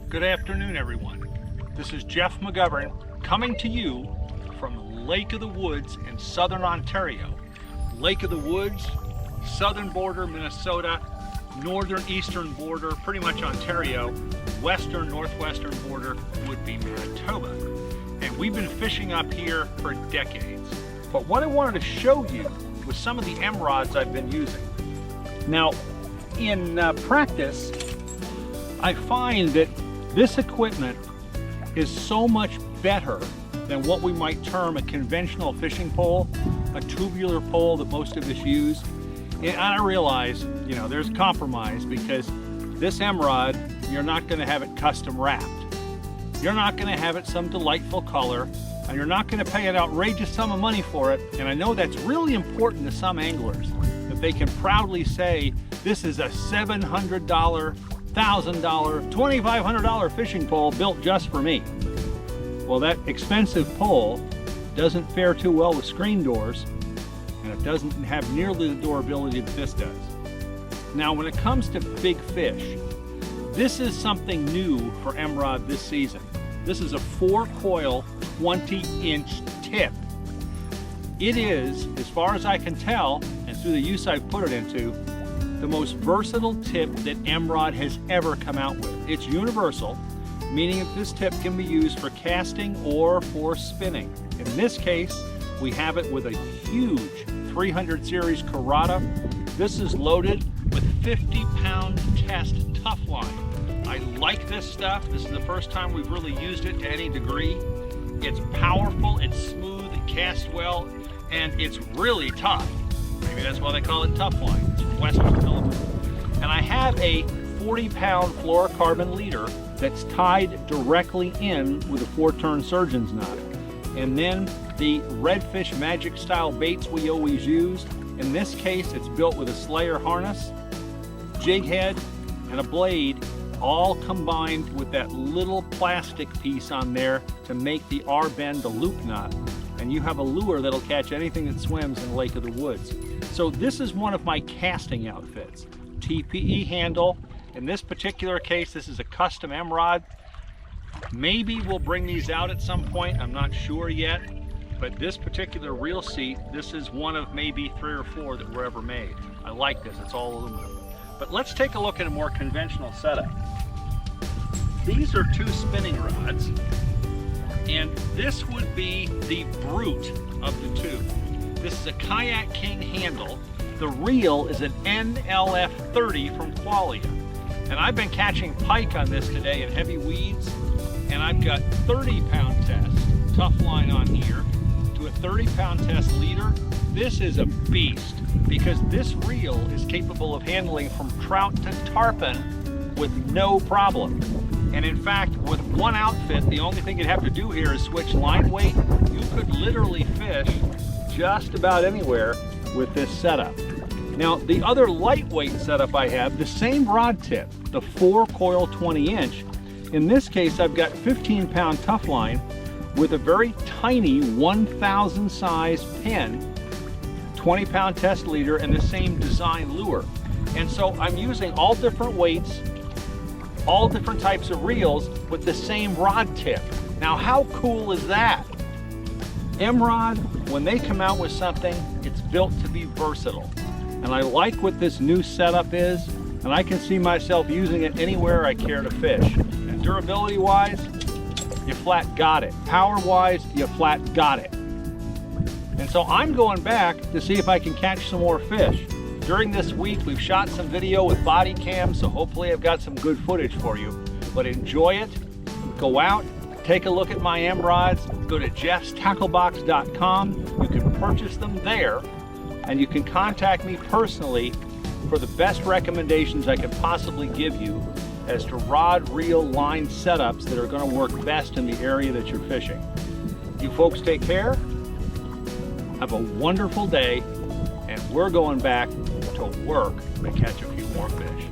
Good afternoon, everyone. This is Jeff McGovern coming to you from Lake of the Woods in southern Ontario. Lake of the Woods, southern border Minnesota, northern eastern border, pretty much Ontario, western northwestern border would be Manitoba. And we've been fishing up here for decades. But what I wanted to show you was some of the Emmrods I've been using. Now, in practice, I find that this equipment is so much better than what we might term a conventional fishing pole, a tubular pole that most of us use. And I realize, you know, there's compromise because this Emmrod, you're not going to have it custom wrapped. You're not going to have it some delightful color, and you're not going to pay an outrageous sum of money for it. And I know that's really important to some anglers, that they can proudly say, this is a $700, $1,000, $2,500 fishing pole built just for me. Well, that expensive pole doesn't fare too well with screen doors, and it doesn't have nearly the durability that this does. Now, when it comes to big fish, this is something new for Emmrod this season. This is a 4-coil, 20-inch tip. It is, as far as I can tell, and through the use I've put it into, the most versatile tip that Emmrod has ever come out with. It's universal, meaning that this tip can be used for casting or for spinning. In this case, we have it with a huge 300 series Carrata. This is loaded with 50-pound test tough line. I like this stuff. This is the first time we've really used it to any degree. It's powerful, it's smooth, it casts well, and it's really tough. Maybe that's why they call it tough line. It's Western filament. And I have a 40-pound fluorocarbon leader that's tied directly in with a 4-turn surgeon's knot. And then the redfish magic style baits we always use. In this case, it's built with a slayer harness, jig head, and a blade, all combined with that little plastic piece on there to make the R-bend the loop knot. And you have a lure that'll catch anything that swims in the Lake of the Woods. So this is one of my casting outfits. TPE handle. In this particular case, this is a custom Emmrod. Maybe we'll bring these out at some point, I'm not sure yet. But this particular reel seat, this is one of maybe 3 or 4 that were ever made. I like this, it's all aluminum. But let's take a look at a more conventional setup. These are 2 spinning rods, and this would be the brute of the 2. This is a Kayak King handle. The reel is an NLF 30 from Qualia. And I've been catching pike on this today in heavy weeds, and I've got 30-pound test tough line on here to a 30-pound test leader. This is a beast because this reel is capable of handling from trout to tarpon with no problem. And in fact, with one outfit, the only thing you'd have to do here is switch line weight. You could literally fish just about anywhere with this setup. Now, the other lightweight setup I have, the same rod tip, the 4-coil 20-inch. In this case, I've got 15-pound tough line with a very tiny 1,000 size pin, 20-pound test leader, and the same design lure. And so I'm using all different weights, all different types of reels with the same rod tip. Now, how cool is that? Emmrod, when they come out with something, it's built to be versatile. And I like what this new setup is, and I can see myself using it anywhere I care to fish. And durability-wise, you flat got it. Power-wise, you flat got it. And so I'm going back to see if I can catch some more fish. During this week, we've shot some video with body cams, so hopefully I've got some good footage for you. But enjoy it, go out, take a look at my Emmrods, go to jeffstacklebox.com. You can purchase them there, and you can contact me personally for the best recommendations I can possibly give you as to rod, reel, line setups that are going to work best in the area that you're fishing. You folks take care, have a wonderful day, and we're going back to work to catch a few more fish.